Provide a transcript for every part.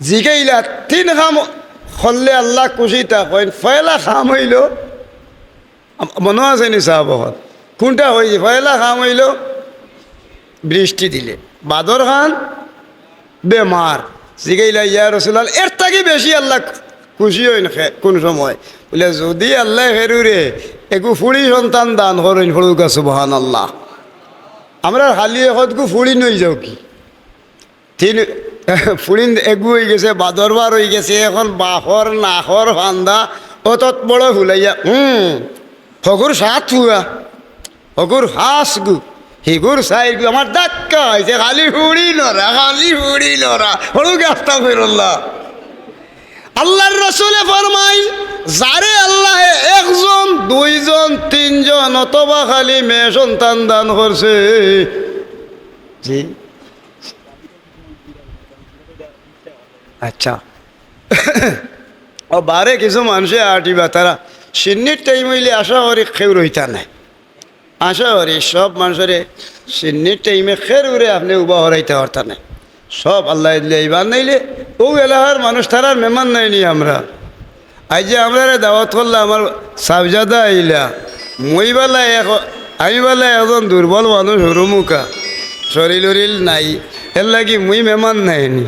জিগাইলা তিন খাম হলে আল্লাহ খুশি থাকেন ফয়লা খাম হইল মনে আছে নি সাহাবত কোনটা হয়েছে ফয়লা খাম হইল বৃষ্টি দিলে বাদর খান বেমার জিগাইলা ইয়া রাসূলুল্লাহ এর থেকে বেশি আল্লাহ খুশি হইন কোন সময় বলে যদি আল্লাহ হেরুরে একু ফুড়ি সন্তান দান করেন ফড়ুকা সুবহানাল্লাহ আমরা খালি এখতকু ফুড়ি নই যাও কি তিন ফুড়িন এগু হয়ে গেছে বাদরবার হয়ে গেছে এখন বাহর নাহর ফান্দা অতত বড় ফুলাইয়া হগুর সাত ফুয়া হগুর হাস গু হিগুর সাই গু আমার ধাক্কা হয়েছে খালি ফুড়ি লড়া হড়ুক আস্তাগফিরুল্লাহ আল্লাহর রাসূলে ফরমাই যারে আল্লাহ একজন দুইজন তিনজন অথবা খালি মেয়ে সন্তান দান করছে জি আচ্ছা ও বারে কিছু মানুষে আটিবা তারা সিন্নির টাইম হইলে আশা করি খেউ রইতা নাই আশা করি সব মানুষের সিন্নির টাইমে খের উড়ে আপনি উবা হরাইতে পারতা নাই সব আল্লাহ দিলে এইবার নাইলে ও এলাকার মানুষ তারার মেহমান নাইনি আমরা আজ যে আমরা দাওয়াত করলাম আমার সাবজাদা আইলা আমি বেলা এখন দুর্বল মানুষ হরুমুখা শরীর উরিল নাই এর লাগি মুই মেহমান নাইনি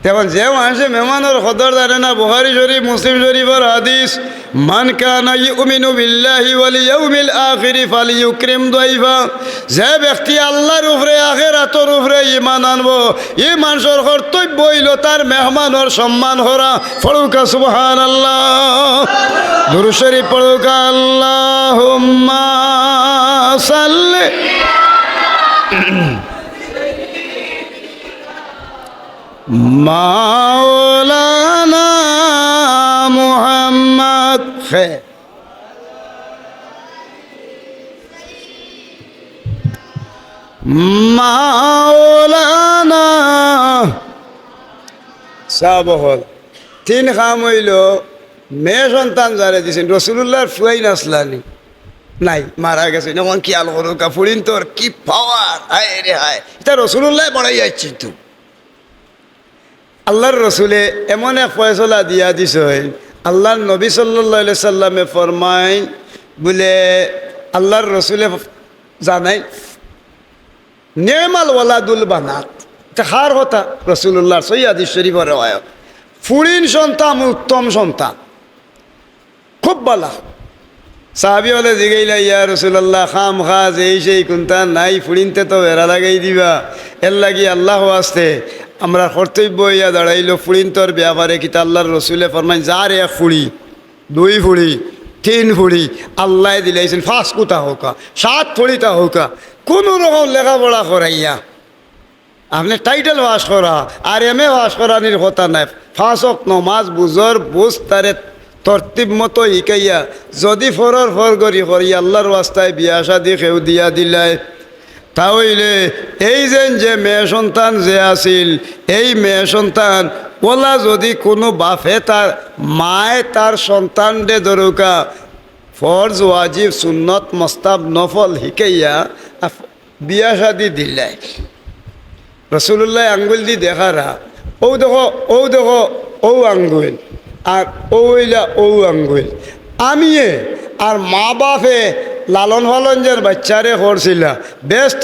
তখন যে মানুষে মেহমানের সদর জানে না বুখারী শরীফ মুসলিম শরীফের হাদিস মান কানা ইউমিনু বিল্লাহি ওয়াল ইয়াউমিল আখির ফালিয়ুকরিম দাইফা যে ব্যক্তি আল্লাহর উপরে আখিরাতের উপরে ঈমান আনবো এই মানুষের কর্তব্য হইল তার মেহমানের সম্মান করা পড়ুকা সুবহানাল্লাহ দুরূদ শরীফ পড়ুকা আল্লাহুম্মা সাল্লি মাওলানা মুহাম্মদ মাওলানা সাবহল তিন খাম হইল মেয়ে সন্তান যারে দিছেন রাসূলুল্লাহর ফুয়াই নাসলানি নাই মারা গেছে যখন খেয়াল করো কাপুরিন তোর কি পাওয়ার হায় রে হায় এটা রাসূলুল্লাহ বড়াই যাচ্ছি তুই আল্লাহর রসুলে এমন এক ফয়সলা দিয়া দিছ আল্লাহর নবী সাল্লাল্লাহু আলাইহি সাল্লামে ফরমাই বলে আল্লাহর রসুলে জানাই নেমাল ওয়ালাদুল বানাত হার হতা রসুল্লাহর সহি হাদিস শরীফের রওয়ায়াত ফুরিন সন্তান উত্তম সন্তান খুব বালা সাহাবি বলে জিগাইলা ইয়া রাসূলুল্লাহ খাম খাজ এই সেই কোনটা নাই ফুরিনতে তো বেড়া লাগাই দিবা এর লাগি আল্লাহ আসতে আমরা কর্তব্য ইয়া দাঁড়াইল ফুড়িন্তর ব্যাপারে কিতা আল্লাহর রসুলে ফরমাইন যার এক ফুড়ি দুই ফুড়ি তিন ফুড়ি আল্লাহ দিলাইছেন ফাঁস কুতা হোকা 7 ফুড়িটা হোকা কোনো রকম লেখাপড়া করাইয়া আপনি টাইটেল পাস করা আর এম এ পাস করানির কথা নাই ফাঁসক নমাজ বুঝর বুঝ তারে তরতিব মতো শিকাইয়া যদি ফর করি আল্লাহর ওয়াস্তায় বিয়া শাদি খেউ দিয়া দিলাই তাহলে এই যে মেয়ে সন্তান যে আছিল এই মেয়ে সন্তান ওলা যদি কোনো বাপে তার মায় তার সন্তান দে দরকা ফরজ ওয়াজিব সুন্নত মস্তাব নফল শিকাইয়া বিয়া শাদি দিলাই রাসূলুল্লাহ আঙ্গুল দি দেখারা ও দেখো ও আঙ্গুল আর ওইলা ও আঙ্গুল আমিয়ে আর মা বাপে লালন পালনের বাচ্চারে করছিল ব্যস্ত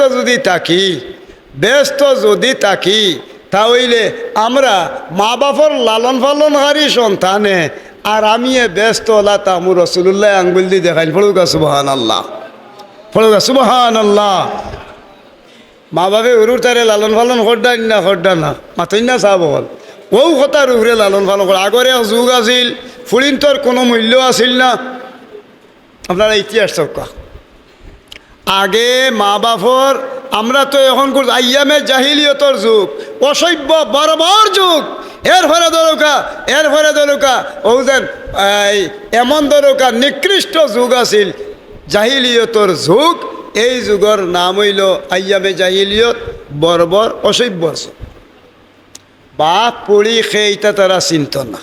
যদি থাকি তাহলে আমরা মা বাপর লালন পালনকারী সন্তানে আর আমি ব্যস্ত হলা তামু রাসূলুল্লাহ আঙ্গুল দি দেখাইল পড়ুকা সুবহানাল্লাহ মা বাপে উরুর তারে লালন পালন করডা না মাতই না চাব হল ও কথার উপরে লালন পালন করে আগরে যুগ আছিল ফুরিন্তর কোনো মূল্য আছিল না আপনারা ইতিহাস চক্কা আগে মা বাপর আমরা তো এখন আইয়ামে জাহিলিয়তর যুগ অসভ্য বর্বর যুগ এর ফলে দরকা ও যেন এমন দরকার নিকৃষ্ট যুগ আছিল জাহিলিয়তর যুগ এই যুগর নাম হইল আইয়ামে জাহিলিয়ত বর্বর অসভ্য বাপ পড়ি খেইটা তারা চিন্ত না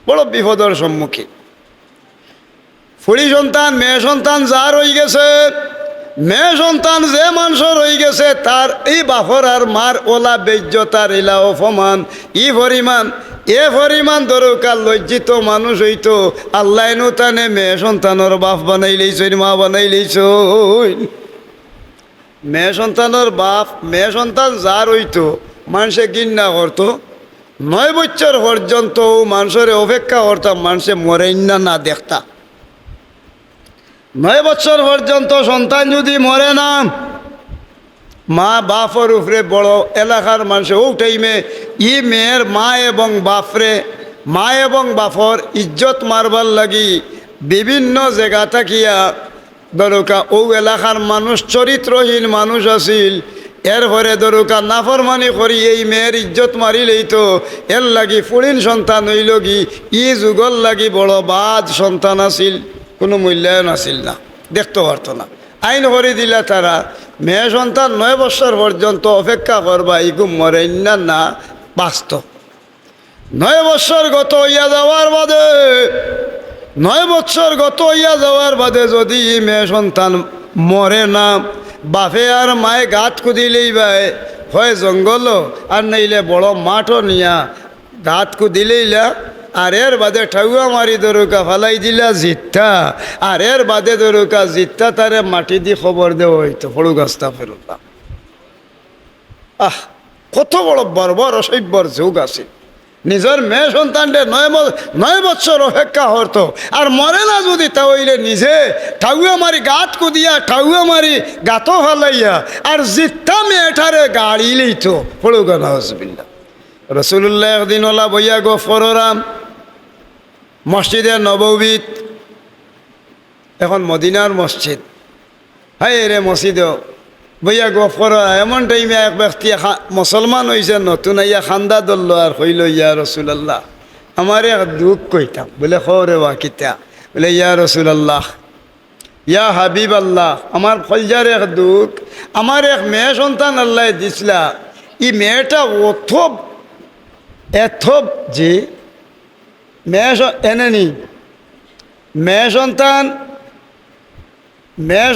বড় বিপদর সম্মুখীন ফুড়ি সন্তান মেয়ে সন্তান যার হয়ে গেছে মেয়ে সন্তান যে মানুষের হয়ে গেছে তার এই বাপর আর মার ওলা বেজ্জতার এলা অপমান ই পরিমাণ এ পরিমাণ দরকার লজ্জিত মানুষ হইতো আল্লাহ নুতানে মেয়ে সন্তানের বাপ বানাই লইছই, মা বানাই লইছই। মেয়ে সন্তানের বাপ মেয়ে সন্তান যার হইতো মানুষে ঘৃণা করতো। 9 বছর পর্যন্ত মানুষের অপেক্ষা করতাম, মানুষে মরেন না দেখতা। 9 বছর পর্যন্ত সন্তান যদি মরে না, মা বাপর উপরে বড় এলাকার মানুষ ও টাইমে ই মেয়ের মা এবং বাপর ইজ্জত মারবার লাগি বিভিন্ন জায়গা থাকিয়া দরকা ও এলাকার মানুষ চরিত্রহীন মানুষ আছিল, এরপরে দরকা নাফরমানি করি এই মেয়ের ইজ্জত মারিলেই তো এর লাগি ফুড়িন সন্তান হইল কি ই যুগল লাগি বড় বাদ সন্তান আছিল, কোনো মূল্যায়ন আছিল না, দেখতে পারতো না। আইন করে দিলা তারা মেয়ে সন্তান 9 বছর পর্যন্ত অপেক্ষা করবা ইগু মরেন না বাস্তব। 9 বছর গত হইয়া যাওয়ার বাদে 9 বছর গত হইয়া যাওয়ার বাদে যদি মেয়ে সন্তান মরে না, বাপে আর মায়ে গাত কুদিলেই ভাই হয় জঙ্গল আর নাইলে বড় মাঠও নিয়া গাত কুদিলেইলা, আর এর বাদে ঠাউয়া মারি দরুকা ফালাই দিলা জিত্তা, আর এর বাদে দরুকা জিত্তা তারে মাটি দিয়ে খবর দেওয়া হইতো ফড়ু গাছটা ফেরুল্লাহ। কত বড় বর্বর অসভ্যর যুগ আছে। নিজের মেয়ে সন্তানকে 9 বছর অপেক্ষা হতো, আর মরে না যদি তা হইলে নিজে ঠাউয়া মারি গাত কুদিয়া ঠাউয়া মারি গাতো ফালাইয়া আর জিত্তা মেয়েটারে গাড়ি লইতো ফড়ু গানা হসবিল্লা। রসুল্লাহ একদিন ওলা বইয়া গো ফররাম মসজিদে নববীত, এখন মদিনার মসজিদ, হাই রে মসজিদও বইয়া গপ করা এমন টাইমে এক ব্যক্তি মুসলমান হয়েছে নতুন আইয়া খান্দা ধরল আর হইল ইয়া রসুলাল্লাহ আমার এক দুঃখ কইতাম। বলে খরে বা কিতা? বলে ইয়া রসুলাল্লাহ, ইয়া হাবিব আল্লাহ, আমার ফলজার এক দুঃখ, আমার এক মেয়ে সন্তান আল্লাহ দিছিলা, ই মেয়েটা এথব যে এনেনি মেয়ে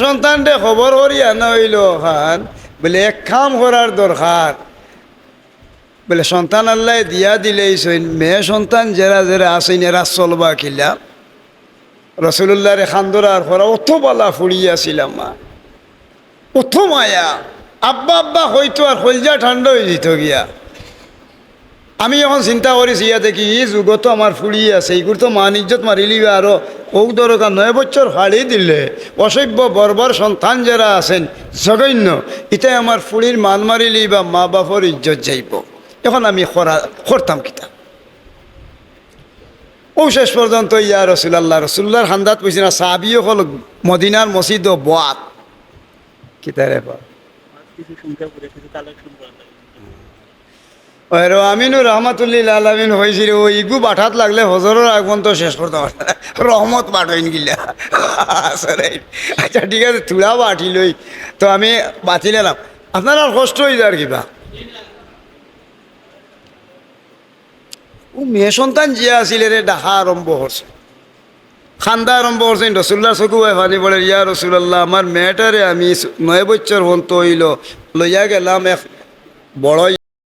সন্তান রে খবর করি আনা হইল খান, বলে এক কাম করার দরকার, বলে সন্তান আল্লাহ দিয়া দিলেই মেয়ে সন্তান যারা যারা আসেন এরা চলবা কিলা। রসুল্লাহরে খান্দরার পরা অত বলা ফুড়িয়াছিলাম মা, অত মায়া আব্বা হইতো আর কলজা ঠান্ডা হয়ে যেত গিয়া। আমি এখন চিন্তা করেছি ইয়া দেখি ই যুগত আমার ফুড়িয়ে আছে, এইগুলো তো মান ইজ্জত মারিলিবা আরো ও দরকার 9 বছর হারিয়ে দিলে অসভ্য বর্বর সন্তান যারা আছেন জঘন্য, এটাই আমার ফুড়ির মান মারিলি বা মা বাপর ইজ্জত যাইব। এখন আমি করতাম কিতা? ও শেষ পর্যন্ত ইয়া রসুল্লাহর হান্দাত পইছি না সাহাবিও হল মদিনার মসজিদ ও বাত কিতারে আমিনুর রহমাতুল্লিল আলমিন হয়েছিল ও ইগু বাঠাত লাগলে হজরের আগমন তো শেষ করতে পারে রহমত বাঠাইন গিলা। আচ্ছা ঠিক আছে, তুলা বাটি লই তো আমি বাতিলাম, আপনার আর কষ্ট হয়ে যায় আর কিবা। ও মেয়ে সন্তান যে আসিল রে ডাহা আরম্ভ করছে, খান্দা আরম্ভ করছেন। রসুল্লাহ চকু ফানি বলে ইয়া রসুল্লাহ, আমার মেয়েটারে আমি 9 বছর হন্ত হইল লইয়া গেলাম এক বড়